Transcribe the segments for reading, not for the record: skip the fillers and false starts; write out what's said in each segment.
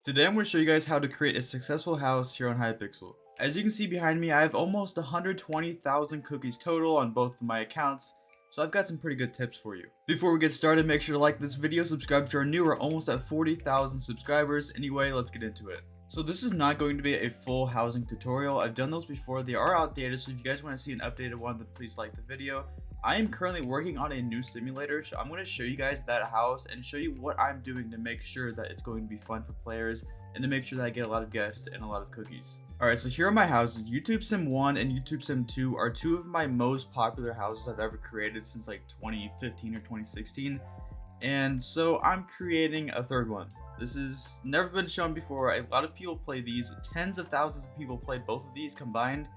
Today I'm going to show you guys how to create a successful house here on Hypixel. As you can see behind me, I have almost 120,000 cookies total on both of my accounts, so I've got some pretty good tips for you. Before we get started, make sure to like this video, subscribe if you're new. We're almost at 40,000 subscribers. Anyway, let's get into it. So this is not going to be a full housing tutorial. I've done those before. They are outdated, so if you guys want to see an updated one, then please like the video. I am currently working on a new simulator, so I'm going to show you guys that house and show you what I'm doing to make sure that it's going to be fun for players and to make sure that I get a lot of guests and a lot of cookies. Alright, so here are my houses. YouTube Sim 1 and YouTube Sim 2 are two of my most popular houses I've ever created since like 2015 or 2016. And so I'm creating a third one. This has never been shown before. A lot of people play these. Tens of thousands of people play both of these combined.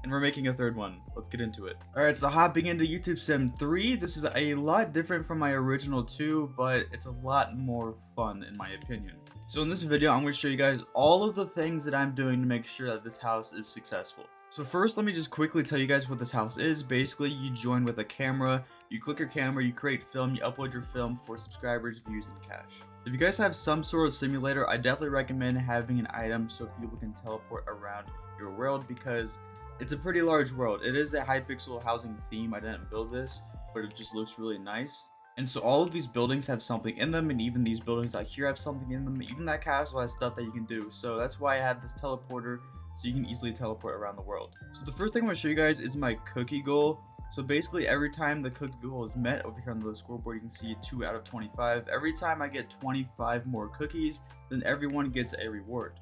And we're making a third one. Let's get into it. Alright, so hopping into YouTube Sim 3. This is a lot different from my original 2, but it's a lot more fun in my opinion. So in this video, I'm going to show you guys all of the things that I'm doing to make sure that this house is successful. So first, let me just quickly tell you guys what this house is. Basically, you join with a camera, you click your camera, you create film, you upload your film for subscribers, views, and cash. If you guys have some sort of simulator, I definitely recommend having an item so people can teleport around your world because it's a pretty large world. It is a Hypixel housing theme. I didn't build this, but it just looks really nice. And so all of these buildings have something in them, and even these buildings out here have something in them. Even that castle has stuff that you can do. So that's why I have this teleporter, so you can easily teleport around the world. So the first thing I'm going to show you guys is my cookie goal. So basically every time the cookie goal is met, over here on the scoreboard you can see 2 out of 25. Every time I get 25 more cookies, then everyone gets a reward.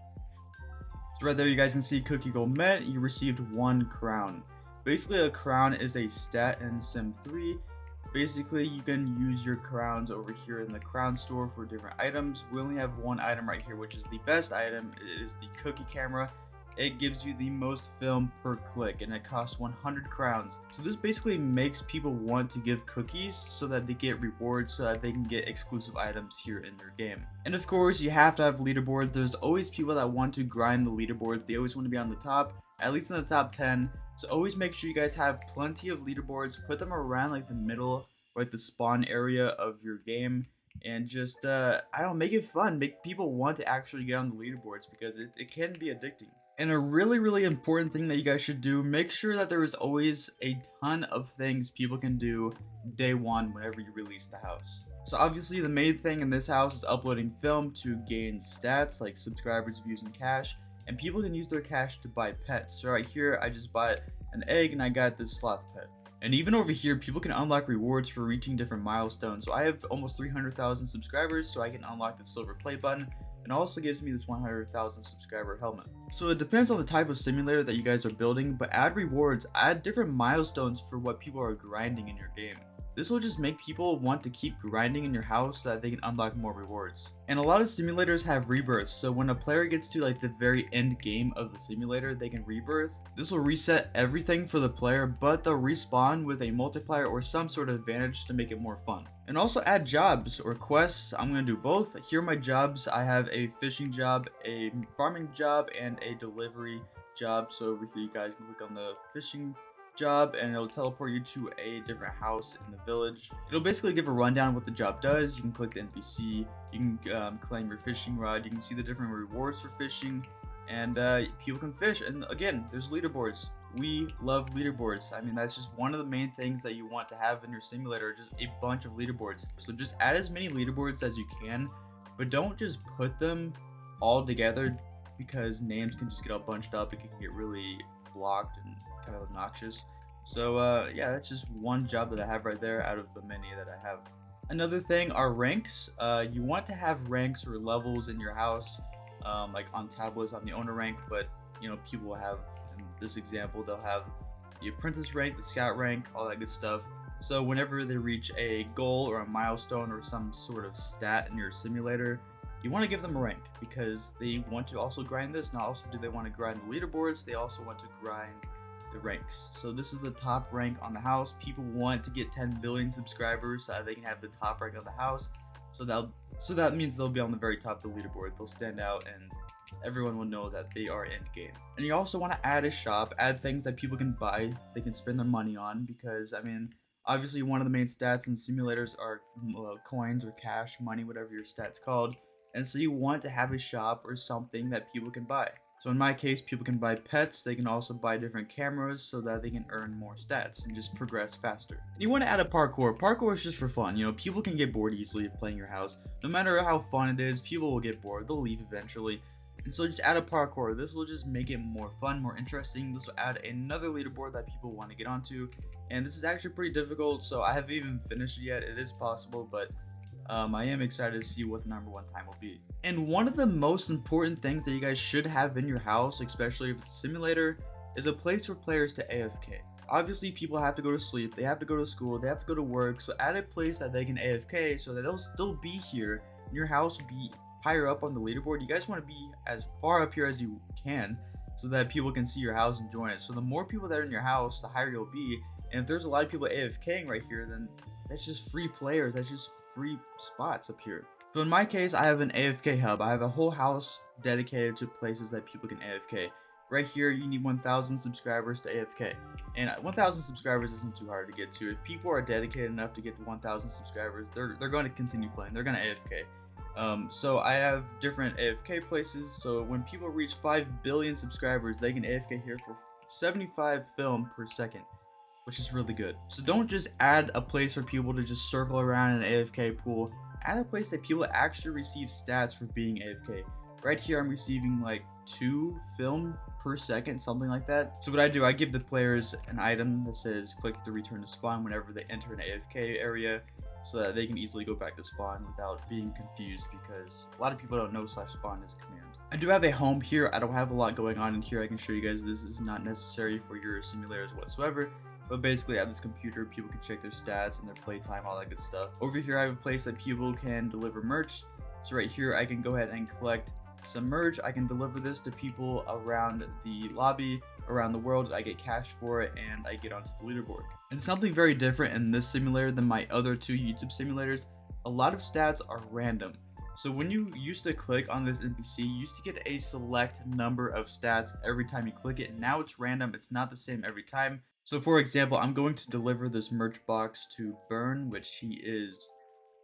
So right there you guys can see cookie goal met, you received 1 crown. Basically a crown is a stat in Sim 3. Basically you can use your crowns over here in the crown store for different items. We only have one item right here, which is the best item. It is the cookie camera. It gives you the most film per click and it costs 100 crowns. So this basically makes people want to give cookies so that they get rewards so that they can get exclusive items here in their game. And of course you have to have leaderboards. There's always people that want to grind the leaderboards. They always want to be on the top, at least in the top 10. So always make sure you guys have plenty of leaderboards. Put them around like the middle or like the spawn area of your game. And just, I don't know, make it fun. Make people want to actually get on the leaderboards because it can be addicting. And a really important thing that you guys should do, make sure that there is always a ton of things people can do day one whenever you release the house. So obviously the main thing in this house is uploading film to gain stats like subscribers, views, and cash. And people can use their cash to buy pets. So right here I just bought an egg and I got this sloth pet. And even over here, people can unlock rewards for reaching different milestones. So I have almost 300,000 subscribers, so I can unlock the silver play button. And also gives me this 100,000 subscriber helmet. So it depends on the type of simulator that you guys are building, but add rewards, add different milestones for what people are grinding in your game. This will just make people want to keep grinding in your house so that they can unlock more rewards. And a lot of simulators have rebirths, so when a player gets to like the very end game of the simulator, they can rebirth. This will reset everything for the player, but they'll respawn with a multiplier or some sort of advantage to make it more fun. And also add jobs or quests. I'm going to do both. Here are my jobs. I have a fishing job, a farming job, and a delivery job. So over here you guys can click on the fishing job and it'll teleport you to a different house in the village. It'll basically give a rundown of what the job does. You can click the NPC, you can claim your fishing rod, you can see the different rewards for fishing, and people can fish. And again, there's leaderboards. We love leaderboards. I mean, that's just one of the main things that you want to have in your simulator, just a bunch of leaderboards. So just add as many leaderboards as you can, but don't just put them all together because names can just get all bunched up. It can get really blocked and kind of obnoxious. So yeah, that's just one job that I have right there out of the many that I have. Another thing are ranks. You want to have ranks or levels in your house, like on tablets on the owner rank, but you know, people will have, in this example, they'll have the apprentice rank, the scout rank, all that good stuff. So whenever they reach a goal or a milestone or some sort of stat in your simulator, you want to give them a rank because they want to also grind this. Not also do they want to grind the leaderboards, they also want to grind the ranks. So this is the top rank on the house. People want to get 10 billion subscribers so that they can have the top rank of the house. So that means they'll be on the very top of the leaderboard. They'll stand out and everyone will know that they are in game. And you also want to add a shop, add things that people can buy, they can spend their money on, because I mean, obviously one of the main stats in simulators are coins or cash, money, whatever your stat's called. And so you want to have a shop or something that people can buy. So in my case, people can buy pets, they can also buy different cameras so that they can earn more stats and just progress faster. And you want to add a parkour. Parkour is just for fun, you know, people can get bored easily of playing your house. No matter how fun it is, people will get bored, they'll leave eventually. And so just add a parkour. This will just make it more fun, more interesting. This will add another leaderboard that people want to get onto. And this is actually pretty difficult, so I haven't even finished it yet. It is possible, but I am excited to see what the number 1 time will be. And one of the most important things that you guys should have in your house, especially if it's a simulator, is a place for players to AFK. Obviously, people have to go to sleep, they have to go to school, they have to go to work, so add a place that they can AFK so that they'll still be here, and your house will be higher up on the leaderboard. You guys want to be as far up here as you can so that people can see your house and join it. So the more people that are in your house, the higher you'll be. And if there's a lot of people AFKing right here, then that's just free players, that's just free spots up here. So in my case, I have an AFK hub. I have a whole house dedicated to places that people can AFK. Right here, you need 1,000 subscribers to AFK. And 1,000 subscribers isn't too hard to get to. If people are dedicated enough to get to 1,000 subscribers, they're going to continue playing. They're going to AFK. So I have different AFK places. So when people reach 5 billion subscribers, they can AFK here for 75 film per second, which is really good. So don't just add a place for people to just circle around an AFK pool. Add a place that people actually receive stats for being AFK. Right here, I'm receiving like 2 film per second, something like that. So what I do, I give the players an item that says click to return to spawn whenever they enter an AFK area, so that they can easily go back to spawn without being confused, because a lot of people don't know /spawn is a command. I do have a home here. I don't have a lot going on in here. I can show you guys. This is not necessary for your simulators whatsoever. But basically, I have this computer, people can check their stats and their playtime, all that good stuff. Over here, I have a place that people can deliver merch. So right here, I can go ahead and collect some merch. I can deliver this to people around the lobby, around the world. I get cash for it, and I get onto the leaderboard. And something very different in this simulator than my other 2 YouTube simulators, a lot of stats are random. So when you used to click on this NPC, you used to get a select number of stats every time you click it. And now it's random, it's not the same every time. So for example, I'm going to deliver this merch box to Burn, which he is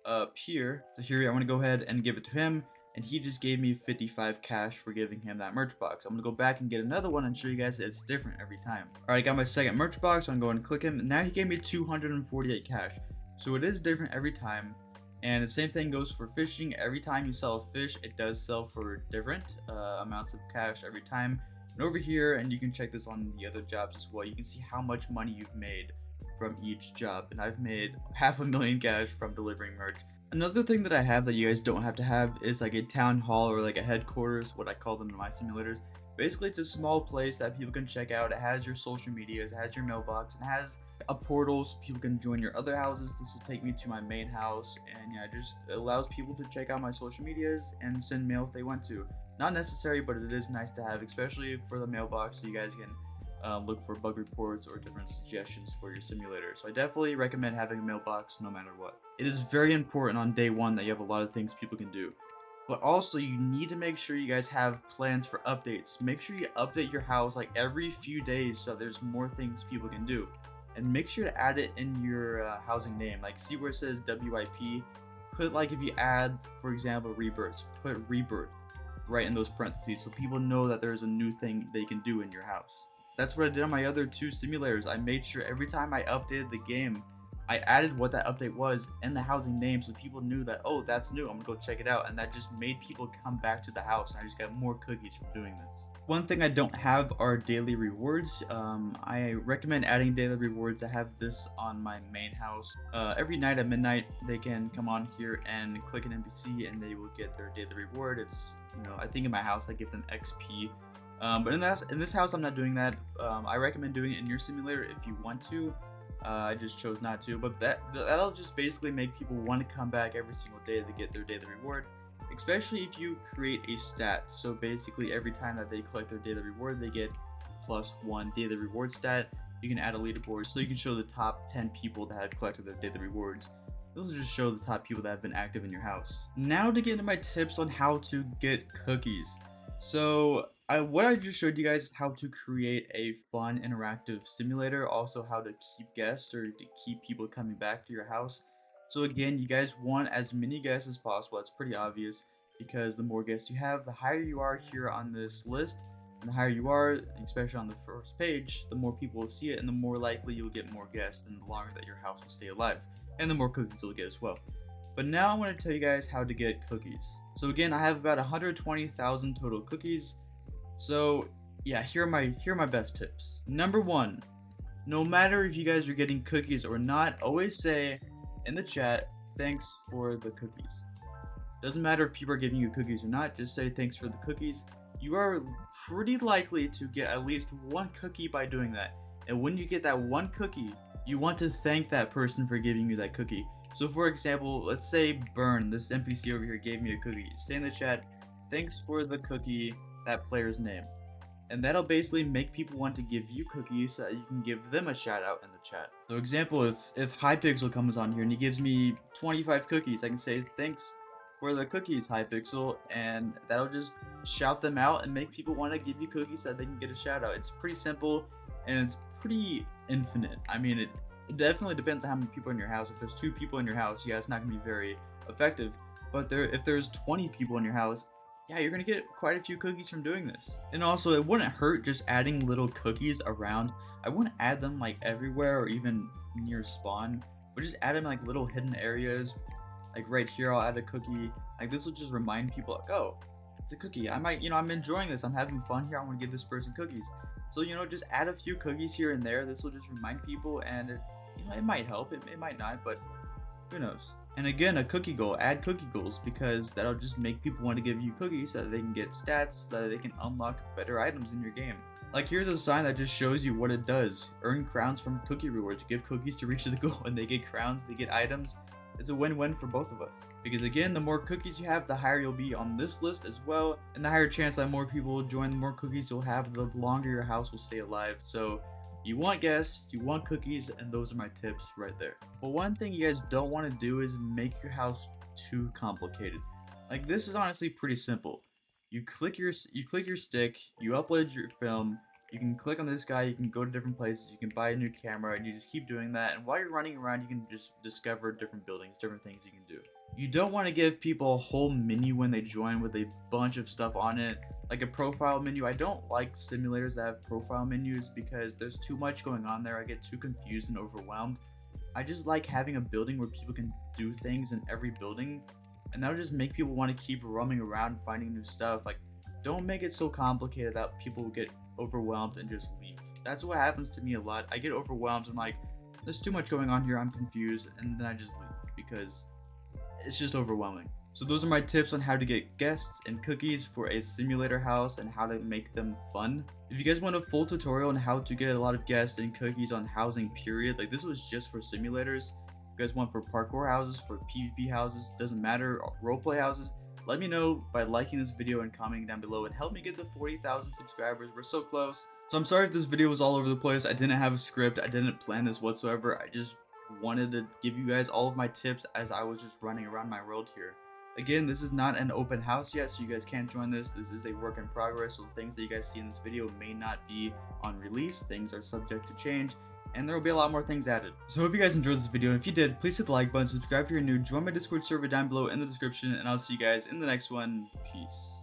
up here. So here, I want to go ahead and give it to him, and he just gave me 55 cash for giving him that merch box. I'm going to go back and get another one and show you guys that it's different every time. Alright, I got my second merch box, so I'm going to click him, and now he gave me 248 cash. So it is different every time. And the same thing goes for fishing. Every time you sell a fish, it does sell for different amounts of cash every time. And over here, and you can check this on the other jobs as well, you can see how much money you've made from each job. And I've made $500,000 cash from delivering merch. Another thing that I have that you guys don't have to have is like a town hall or like a headquarters, what I call them in my simulators. Basically, it's a small place that people can check out. It has your social medias, it has your mailbox, and it has a portal so people can join your other houses. This will take me to my main house, and yeah, it allows people to check out my social medias and send mail if they want to. Not necessary, but it is nice to have, especially for the mailbox, so you guys can look for bug reports or different suggestions for your simulator. So I definitely recommend having a mailbox no matter what. It is very important on day 1 that you have a lot of things people can do. But also, you need to make sure you guys have plans for updates. Make sure you update your house like every few days so there's more things people can do. And make sure to add it in your housing name. Like, see where it says WIP? Put, like, if you add, for example, rebirths, put rebirth right in those parentheses so people know that there's a new thing they can do in your house. That's what I did on my other 2 simulators. I made sure every time I updated the game, I added what that update was in the housing name so people knew that, oh, that's new, I'm gonna go check it out. And that just made people come back to the house, and I just got more cookies from doing this. One thing I don't have are daily rewards. I recommend adding daily rewards. I have this on my main house. Every night at midnight, they can come on here and click an NPC and they will get their daily reward. It's, you know, I think in my house I give them XP. But in this house, I'm not doing that. I recommend doing it in your simulator if you want to. I just chose not to, but that'll just basically make people want to come back every single day to get their daily reward, especially if you create a stat. So basically, every time that they collect their daily reward, they get +1 daily reward stat. You can add a leaderboard so you can show the top 10 people that have collected their daily rewards. This will just show the top people that have been active in your house. Now to get into my tips on how to get cookies. So what I just showed you guys is how to create a fun interactive simulator, also how to keep guests or to keep people coming back to your house. So again, you guys want as many guests as possible. It's pretty obvious. because the more guests you have, the higher you are here on this list. And the higher you are, especially on the first page, the more people will see it, and the more likely you'll get more guests, and the longer that your house will stay alive, and the more cookies you'll get as well. But now I want to tell you guys how to get cookies. So again, I have about 120,000 total cookies. So yeah, here are my best tips. Number one, no matter if you guys are getting cookies or not, always say in the chat, thanks for the cookies. Doesn't matter if people are giving you cookies or not, just say thanks for the cookies. You are pretty likely to get at least one cookie by doing that. And when you get that one cookie, you want to thank that person for giving you that cookie. So for example, let's say Burn, this NPC over here, gave me a cookie. Say in the chat, thanks for the cookie, that player's name. And that'll basically make people want to give you cookies so that you can give them a shout out in the chat. So example, if Hypixel comes on here and he gives me 25 cookies, I can say thanks for the cookies, Hypixel, and that'll just shout them out and make people want to give you cookies so that they can get a shout out. It's pretty simple and it's pretty infinite. I mean, it definitely depends on how many people in your house. If there's 2 people in your house, yeah, it's not gonna be very effective. But if there's 20 people in your house, yeah, you're gonna get quite a few cookies from doing this. And also, it wouldn't hurt just adding little cookies around. I wouldn't add them like everywhere or even near spawn, but just add them like little hidden areas. Like right here, I'll add a cookie. Like this will just remind people like, oh, it's a cookie. I might, I'm enjoying this. I'm having fun here. I want to give this person cookies. So, just add a few cookies here and there. This will just remind people, and it might help. It might not, but who knows? And again, a cookie goal. Add cookie goals because that'll just make people want to give you cookies so that they can get stats, so that they can unlock better items in your game. Like here's a sign that just shows you what it does. Earn crowns from cookie rewards. Give cookies to reach the goal, and they get crowns. They get items. It's a win-win for both of us. Because again, the more cookies you have, the higher you'll be on this list as well. And the higher chance that more people will join, the more cookies you'll have, the longer your house will stay alive. So you want guests, you want cookies, and those are my tips right there. But one thing you guys don't want to do is make your house too complicated. Like this is honestly pretty simple. You click your stick, you upload your film, you can click on this guy, you can go to different places, you can buy a new camera, and you just keep doing that. And while you're running around, you can just discover different buildings, different things you can do. You don't want to give people a whole menu when they join with a bunch of stuff on it, like a profile menu. I don't like simulators that have profile menus because there's too much going on there. I get too confused and overwhelmed. I just like having a building where people can do things in every building, and that'll just make people want to keep roaming around finding new stuff. Like, don't make it so complicated that people will get overwhelmed and just leave. That's what happens to me a lot. I get overwhelmed. I'm like, there's too much going on here. I'm confused, and then I just leave because it's just overwhelming. So those are my tips on how to get guests and cookies for a simulator house and how to make them fun. If you guys want a full tutorial on how to get a lot of guests and cookies on housing period, like this was just for simulators. If you guys want for parkour houses, for PvP houses, doesn't matter, roleplay houses, let me know by liking this video and commenting down below and help me get to 40,000 subscribers. We're so close. So I'm sorry if this video was all over the place. I didn't have a script. I didn't plan this whatsoever. I just wanted to give you guys all of my tips as I was just running around my world here. Again, this is not an open house yet, so you guys can't join this. This is a work in progress, so the things that you guys see in this video may not be on release. Things are subject to change, and there will be a lot more things added. So I hope you guys enjoyed this video, and if you did, please hit the like button, subscribe if you're new, join my Discord server down below in the description, and I'll see you guys in the next one. Peace.